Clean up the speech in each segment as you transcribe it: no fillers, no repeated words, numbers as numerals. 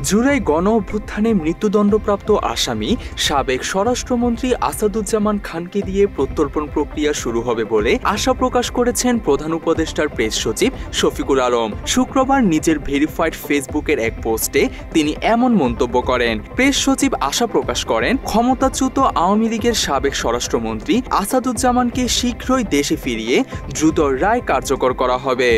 জুলাই গণ অভ্যুত্থানে মৃত্যুদণ্ডপ্রাপ্ত আসামি সাবেক স্বরাষ্ট্রমন্ত্রী আসাদুজ্জামান খানকে দিয়ে প্রত্যর্পণ প্রক্রিয়া শুরু হবে বলে আশা প্রকাশ করেছেন প্রধান উপদেষ্টার প্রেস সচিব শফিকুল আলম। শুক্রবার নিজের ভেরিফাইড ফেসবুকের এক পোস্টে তিনি এমন মন্তব্য করেন। প্রেস সচিব আশা প্রকাশ করেন, ক্ষমতাচ্যুত আওয়ামী লীগের সাবেক স্বরাষ্ট্রমন্ত্রী আসাদুজ্জামানকে শীঘ্রই দেশে ফিরিয়ে দ্রুত রায় কার্যকর করা হবে।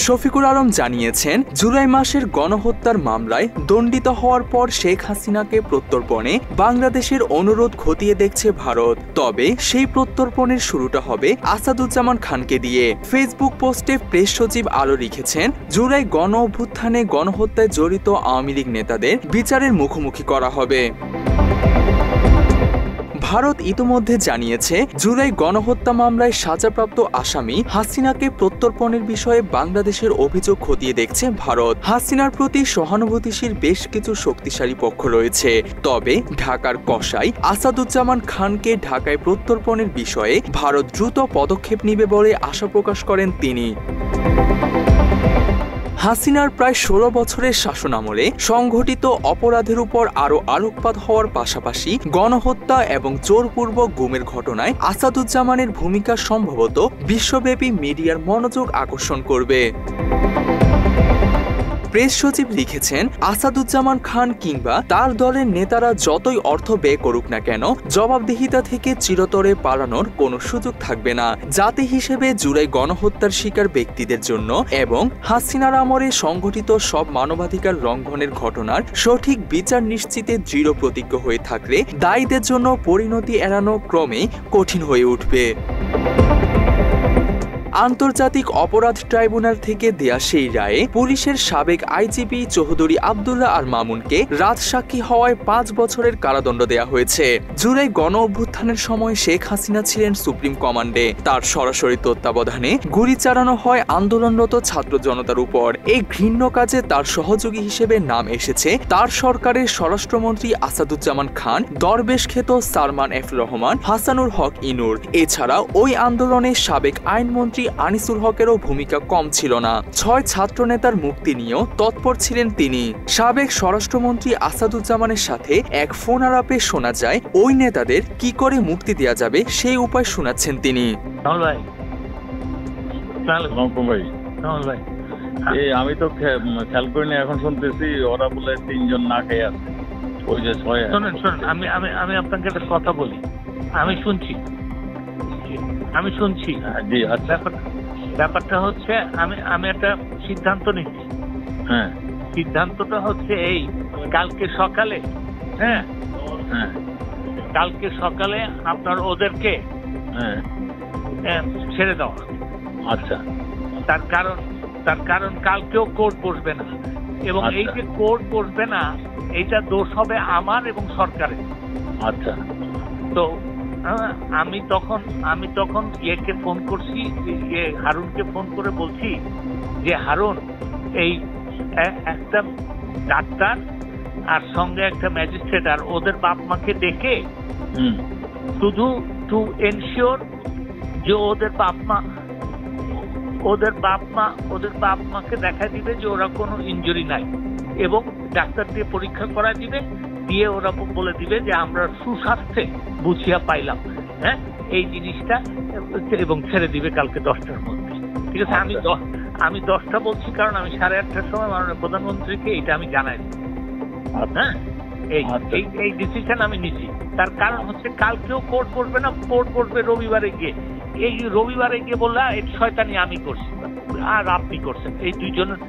শফিকুল আলম জানিয়েছেন, জুলাই মাসের গণহত্যার মামলায় দণ্ডিত হওয়ার পর শেখ হাসিনাকে প্রত্যর্পণে বাংলাদেশের অনুরোধ খতিয়ে দেখছে ভারত। তবে সেই প্রত্যর্পণের শুরুটা হবে আসাদুজ্জামান খানকে দিয়ে। ফেসবুক পোস্টে প্রেস সচিব আলো লিখেছেন, জুলাই গণ অভ্যুত্থানে গণহত্যায় জড়িত আওয়ামী লীগ নেতাদের বিচারের মুখোমুখি করা হবে। ভারত ইতোমধ্যে জানিয়েছে, জুলাই গণহত্যা মামলায় সাজাপ্রাপ্ত আসামি হাসিনাকে প্রত্যর্পণের বিষয়ে বাংলাদেশের অভিযোগ খতিয়ে দেখছে ভারত। হাসিনার প্রতি সহানুভূতিশীল বেশ কিছু শক্তিশালী পক্ষ রয়েছে। তবে ঢাকার কসাই আসাদুজ্জামান খানকে ঢাকায় প্রত্যর্পণের বিষয়ে ভারত দ্রুত পদক্ষেপ নেবে বলে আশা প্রকাশ করেন তিনি। হাসিনার প্রায় ১৬ বছরের শাসনামলে সংঘটিত অপরাধের উপর আরও আলোকপাত হওয়ার পাশাপাশি গণহত্যা এবং জোরপূর্বক গুমের ঘটনায় আসাদুজ্জামানের ভূমিকা সম্ভবত বিশ্বব্যাপী মিডিয়ার মনোযোগ আকর্ষণ করবে। প্রেস সচিব লিখেছেন, আসাদুজ্জামান খান কিংবা তার দলের নেতারা যতই অর্থ ব্যয় করুক না কেন, জবাবদিহিতা থেকে চিরতরে পালানোর কোনো সুযোগ থাকবে না। জাতি হিসেবে জুলাই গণহত্যার শিকার ব্যক্তিদের জন্য এবং হাসিনার আমলে সংঘটিত সব মানবাধিকার লঙ্ঘনের ঘটনার সঠিক বিচার নিশ্চিতে দৃঢ় প্রতিজ্ঞ হয়ে থাকলে দায়ীদের জন্য পরিণতি এড়ানো ক্রমেই কঠিন হয়ে উঠবে। আন্তর্জাতিক অপরাধ ট্রাইব্যুনাল থেকে দেয়া সেই রায়ে পুলিশের সাবেক আইজিপি চৌধুরী আব্দুল্লাহ আর মামুনকে রাজসাক্ষী হওয়ায় ৫ বছরের কারাদণ্ড দেয়া হয়েছে। জুলাই গণ অভ্যুত্থানের সময় শেখ হাসিনা ছিলেন সুপ্রিম কমান্ডে। তার সরাসরি তত্ত্বাবধানে গুলি চালানো হয় আন্দোলনরত ছাত্র জনতার উপর। এই ঘৃণ্য কাজে তার সহযোগী হিসেবে নাম এসেছে তার সরকারের স্বরাষ্ট্রমন্ত্রী আসাদুজ্জামান খান, দরবেশ খ্যাত সালমান এফ রহমান, হাসানুল হক ইনুর। এছাড়া ওই আন্দোলনে সাবেক আইনমন্ত্রী আনিসুল হকেরও ভূমিকা কম ছিল না। ৬ ছাত্রনেতার মুক্তি নিয়েও তৎপর ছিলেন তিনি। সাবেক স্বরাষ্ট্রমন্ত্রী আসাদুজ্জামানের সাথে এক ফোন আলাপে শোনা যায়, ওই নেতাদের কি করে মুক্তি দেওয়া যাবে সেই উপায় শোনাচ্ছেন তিনি। আমি তো খেয়াল করিনি, এখন শুনতেছি ওরা বলে ৩ জন না খেয়ে আছে। ওই যে শোনেন, আমি আপনাকে একটা কথা বলি, আমি শুনছি। জি আচ্ছা, ব্যাপারটা হচ্ছে আমি একটা সিদ্ধান্ত নিচ্ছি। হ্যাঁ, সিদ্ধান্তটা হচ্ছে এই, কালকে সকালে কালকে সকালে আপনার ওদেরকে ছেড়ে দেওয়া। আচ্ছা, তার কারণ কালকেও কোর্ট বসবে না, এবং এই যে কোর্ট বসবে না, এইটা দোষ হবে আমার এবং সরকারের। আচ্ছা, তো আমি তখন ইয়েকে ফোন করছি, হারুনকে ফোন করে বলছি যে, হারুন, এই একটা ডাক্তার আর সঙ্গে একটা ম্যাজিস্ট্রেট আর ওদের বাপ মাকে ডেকে শুধু টু এনশিওর যে ওদের বাপ মাকে দেখা দিবে যে ওরা কোনো ইনজুরি নাই, এবং ডাক্তার দিয়ে পরীক্ষা করা দিবে, দিয়ে ওরা বলে দিবে যে আমরা সুস্বাস্থ্যে বুঝিয়া পাইলাম, হ্যাঁ, এই জিনিসটা, এবং ছেড়ে দিবে কালকে 10টার মধ্যে। ঠিক আছে, আমি 10টা বলছি কারণ আমি 8:30টার সময় মাননীয় প্রধানমন্ত্রীকে এটা আমি জানাই। হ্যাঁ, এই ডিসিশন আমি নিচ্ছি। তার কারণ হচ্ছে কালকেও কোর্ট বসবে না, কোর্ট বসবে রবিবারে গিয়ে। এই রবিবারে গিয়ে বললে এই শয়তানি আমি করছি আর আপনি করছেন, এই দুইজনের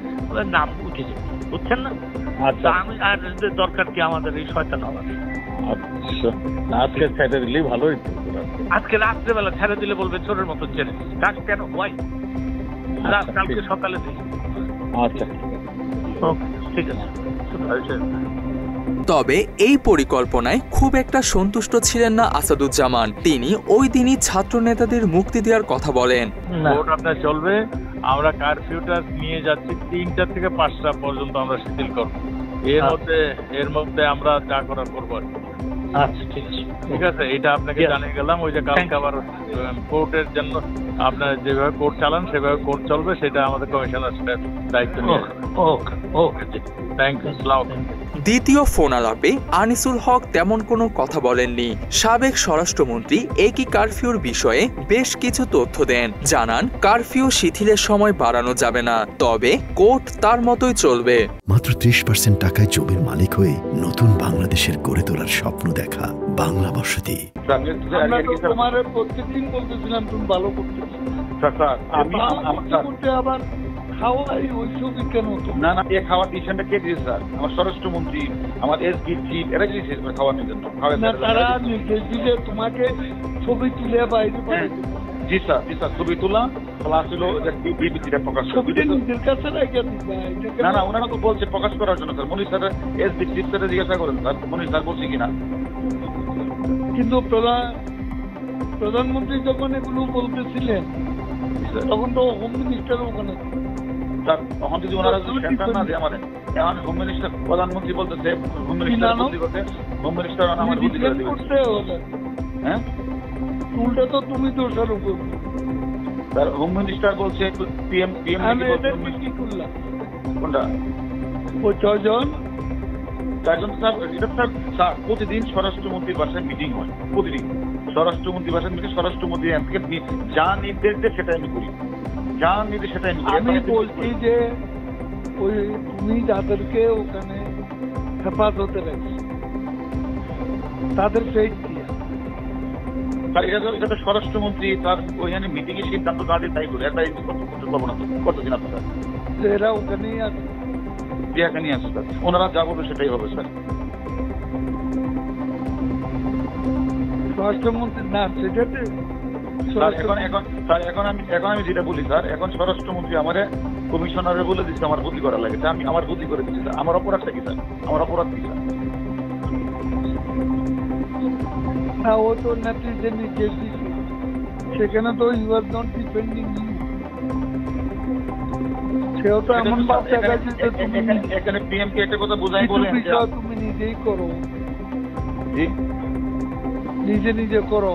নাম উঠেছে, বুঝছেন না? আমি আর দরকার কি আমাদের এই শয়তান হওয়ার? আজকে ছেড়ে দিলেই ভালো হইতো। আজকে রাত্রেবেলা ছেড়ে দিলে বলবে চোরের মতো ছেড়ে কাজ কেন হয়, কালকে সকালে দিই। আচ্ছা, ঠিক আছে। তবে এই পরিকল্পনায় খুব একটা সন্তুষ্ট ছিলেন না আসাদুজ্জামান। তিনি ওই দিনই ছাত্র নেতাদের মুক্তি দেওয়ার কথা বলেন। ভোট আপনার চলবে, আমরা কারফিউটা নিয়ে যাচ্ছি ৩টা থেকে 5টা পর্যন্ত আমরা শিথিল করবো। এর মধ্যে আমরা যা করার করবো। আচ্ছা ঠিক আছে। ঠিক আছে, এটা আপনাকে Yes. জানিয়ে গেলাম। ওই যে Thank কালকে you. আবার কোর্টের জন্য আপনার যেভাবে কোর্ট চালান সেভাবে কোর্ট চলবে, সেটা আমাদের কমিশনার দায়িত্ব নিয়ে। Okay okay. Thank you. দ্বিতীয় ফোন আলাপে আনিসুল হক তেমন কোনো কথা বলেননি। সাবেক স্বরাষ্ট্রমন্ত্রী একই কারফিউর বিষয়ে বেশ কিছু তথ্য দেন, জানান কারফিউ শিথিলের সময় বাড়ানো যাবে না, তবে কোর্ট তার মতোই চলবে। মাত্র 30% টাকায় জমির মালিক হয়ে নতুন বাংলাদেশের গড়ে তোলার স্বপ্ন দেখা বাংলা বসতি। আমরা তো তোমার প্রত্যেকদিন বলতেছিলাম তুমি ভালো করতেছো, আমি করতে আবার খাওয়াই ওইসবই কেন তো? না না, এ খাওয়ার ডিসিশনটা কে দিয়েছে স্যার? আমার স্বরাষ্ট্রমন্ত্রী, আমার এসপি চিফ, এরা দিয়েছে খাওয়ানোর জন্য। না, তারা নির্দেশ দিলে তোমাকে ছবি তুলে বাইরে পাঠিয়ে দিবে। জি স্যার, জি স্যার, ছবি তোলা প্লাস হলো বিবৃতিটা প্রকাশ করা। ছবিটা নিজের কাছে রেখে দিবা। না না, ওনারা তো বলছে প্রকাশ করার জন্য স্যার। মনির স্যার এসপি চিফ স্যারে জিজ্ঞাসা করেন স্যার, মনির স্যার বলছে কিনা। কিন্তু প্রধানমন্ত্রী যখন এগুলো বলতেছিলেন তখন তো হোম মিনিস্টার ওখানে স্যার, তখন যদি ওনারা সেন্টার না দেয় আমাদের, এখন হোম মিনিস্টার প্রধানমন্ত্রী বলতেছে, হোম মিনিস্টার হোম মিনিস্টার আমার বুদ্ধি করে দিবে। করতে হলে হ্যাঁ, টুলটা তো তুমি দোষারোপ করবে। স্যার হোম মিনিস্টার বলছে পিএম আমি এটা কি করলাম? কোনটা? ও 6 জন চারজন স্যার, এটা স্যার প্রতিদিন স্বরাষ্ট্রমন্ত্রীর বাসায় মিটিং হয়, প্রতিদিন স্বরাষ্ট্রমন্ত্রীর বাসায় মিটিং। স্বরাষ্ট্রমন্ত্রী যা নির্দেশ দেয় সেটা আমি করি, যা নির্দেশ সেটা আমি করি। আমি বলছি যে ওই তুমি যাদেরকে ওখানে হেফাজতে রাখছি তাদের ফেক দিয়া স্যার, এটা তো স্বরাষ্ট্রমন্ত্রী তার ওইখানে মিটিং এ সিদ্ধান্ত না দিয়ে তাই বলে একটা করতে পারবো না কতদিন আপনার যে এরা ওখানেই আছে, যে এখানে আছে স্যার, ওনারা যা বলবে সেটাই হবে স্যার। স্বরাষ্ট্রমন্ত্রী না সেটাতে স্যার এখন আমি যেটা বলি স্যার, এখন স্বরাষ্ট্রমন্ত্রী আমারে কমিশনারে বলে দিচ্ছে আমার বুদ্ধি করা লাগে, আমি আমার বুদ্ধি করে দিচ্ছি স্যার। আমার অপরাধটা কি স্যার? আমার অপরাধ কি স্যার? না, ও তো নেত্রী যে নির্দেশ দিচ্ছে সেখানে তো you are not depending you. সেও তো এমন ভাব দেখাচ্ছে যে তুমি এখানে পিএম কে একটা কথা বোঝাই কিছু বলেন বিষয় তুমি নিজেই করো, জি নিজে করো।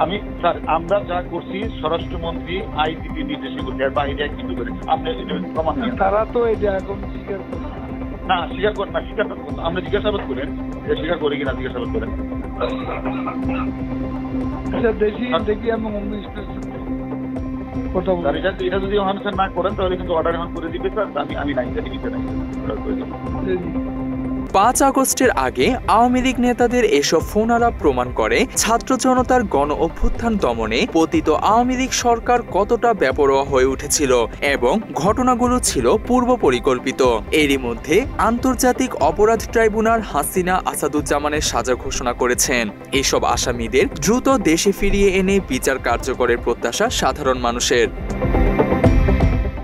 আমি স্যার, আমরা যা করছি স্বরাষ্ট্রমন্ত্রী আইজিপি নির্দেশে করছি, আর বাইরে কিন্তু করে আপনি প্রমাণ নিয়ে তারা তো এটা এখন স্বীকার করছে না, স্বীকার করেন না, স্বীকার আমরা জিজ্ঞাসাবাদ করেন যে স্বীকার করি কিনা, জিজ্ঞাসাবাদ করেন। আচ্ছা দেখি আমি হোম মিনিস্টার কথা বলি। স্যার, এটা যদি স্যার না করেন তাহলে কিন্তু অর্ডার এখন করে দিবে স্যার। আমি নাই, এটা নিতে নাই, অর্ডার করে দেবো। 5 আগস্টের আগে আওয়ামী লীগ নেতাদের এসব ফোন আলাপ প্রমাণ করে ছাত্র জনতার গণ অভ্যুত্থান দমনে পতিত আওয়ামী লীগ সরকার কতটা বেপরোয়া হয়ে উঠেছিল এবং ঘটনাগুলো ছিল পূর্ব পরিকল্পিত। এরই মধ্যে আন্তর্জাতিক অপরাধ ট্রাইব্যুনাল হাসিনা আসাদুজ্জামানের সাজা ঘোষণা করেছেন। এসব আসামিদের দ্রুত দেশে ফিরিয়ে এনে বিচার কার্যকরের প্রত্যাশা সাধারণ মানুষের।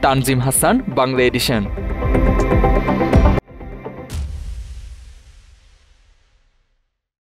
তানজিম হাসান, বাংলা এডিশন।